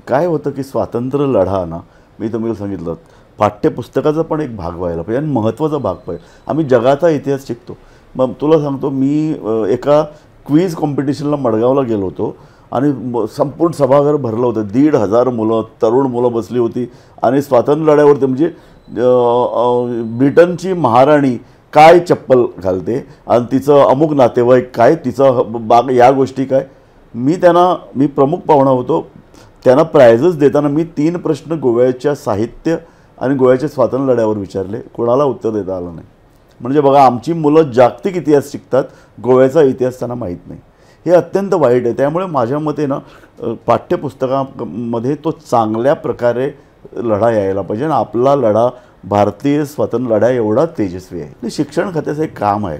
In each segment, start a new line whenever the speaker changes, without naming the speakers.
काय होतं की स्वातंत्र्य लढा ना, मी तुम्हाला सांगितलं पाठ्यपुस्तकाचा पण एक भाग व्हायला पाहिजे आणि महत्त्वाचा भाग पाहिजे. आम्ही जगाचा इतिहास शिकतो. मग तुला सांगतो मी एका क्विज कॉम्पिटिशनला मडगावला गेलो होतो आणि संपूर्ण सभागृह भरलं होतं. 1,500 मुलं, तरुण मुलं बसली होती आणि स्वातंत्र्य लढ्यावरती म्हणजे ब्रिटनची महाराणी काय चप्पल घालते आणि तिचं अमुक नातेवाईक काय, तिचं बाग, या गोष्टी काय. मी प्रमुख पाहुणा होतो. त्यांना प्राइजेस देताना मी 3 प्रश्न गोव्याच्या साहित्य आणि गोव्याच्या स्वातंत्र्य लढ्यावर विचारले. कोणाला उत्तर देता आलं नाही. म्हणजे बघा, आमची मुलं जागतिक इतिहास शिकतात, गोव्याचा इतिहास त्यांना माहीत नाही. हे अत्यंत वाईट आहे. त्यामुळे माझ्या मते ना, पाठ्यपुस्तकामध्ये तो चांगल्या प्रकारे लढा यायला पाहिजे आणि आपला लढा भारतीय स्वातंत्र्य लढा एवढा तेजस्वी आहे. शिक्षण खात्याचं एक काम आहे.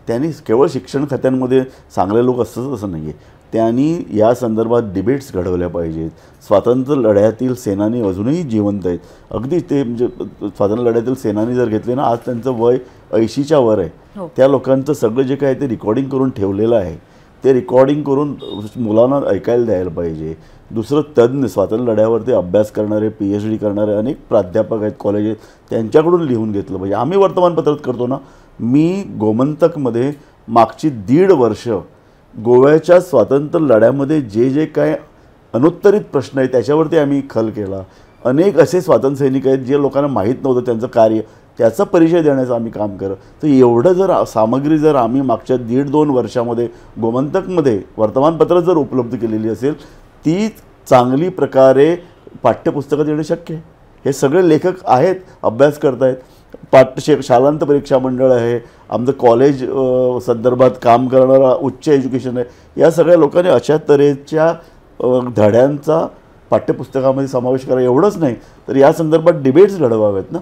त्यांनी केवळ शिक्षण खात्यांमध्ये चांगले लोक असतंच असं नाही आहे. त्यांनी या संदर्भात डिबेट्स घडवल्या पाहिजेत. स्वातंत्र्य लढ्यातील सेनानी अजूनही जिवंत आहेत. अगदी ते म्हणजे स्वातंत्र्य लढ्यातील सेनानी जर घेतले ना, आज त्यांचं वय 80च्या वर आहे. त्या लोकांचं सगळं जे काय ते रेकॉर्डिंग करून ठेवलेलं आहे, ते रेकॉर्डिंग करून मुलांना ऐकायला द्यायला पाहिजे. दुसरं, तज्ज्ञ स्वातंत्र्य लढ्यावरती अभ्यास करणारे, PhD करणारे अनेक प्राध्यापक आहेत, कॉलेजेस, त्यांच्याकडून लिहून घेतलं पाहिजे. आम्ही वर्तमानपत्रात करतो ना, मी गोमंतकमध्ये मागची 1.5 वर्ष गोव्याच्या स्वातंत्र्य लढ्यामध्ये जे जे काय अनुत्तरित प्रश्न आहेत त्याच्यावरती आम्ही खल केला. अनेक असे स्वातंत्र्य सैनिक आहेत जे लोकांना माहीत नव्हतं त्यांचं कार्य, त्याचा परिचय देण्याचं आम्ही काम करत. तर एवढं जर सामग्री जर आम्ही मागच्या 1.5-2 वर्षामध्ये गोमंतकमध्ये वर्तमानपत्रात जर उपलब्ध केलेली असेल, ती चांगली प्रकारे पाठ्यपुस्तकात येणं शक्य आहे. हे सगळे लेखक आहेत, अभ्यास करत आहेत. शालांत परीक्षा मंडळ आहे, आमचं कॉलेज संदर्भात काम करणारा उच्च एज्युकेशन आहे. या सगळ्या लोकांनी अशा तऱ्हेच्या धड्यांचा पाठ्यपुस्तकामध्ये समावेश करा. एवढंच नाही तर या संदर्भात डिबेट्स घडवावेत ना,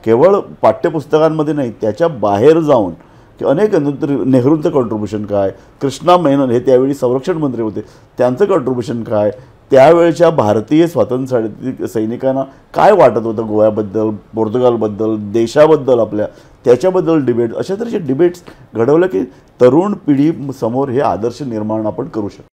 केवळ पाठ्यपुस्तकांमध्ये नाही, त्याच्या बाहेर जाऊन की अनेक नेहरूंचं कॉन्ट्रीब्युशन काय, कृष्णा मेनन हे त्यावेळी संरक्षण मंत्री होते, त्यांचं कॉन्ट्रीब्युशन काय, त्यावेळच्या भारतीय स्वातंत्र्य सैनिकांना काय वाटत होतं गोव्याबद्दल, पोर्तुगालबद्दल, देशाबद्दल आपल्या, त्याच्याबद्दल डिबेट, अशा तऱ्हेचे डिबेट्स घडवलं की तरुण पिढी समोर हे आदर्श निर्माण आपण करू शकतो.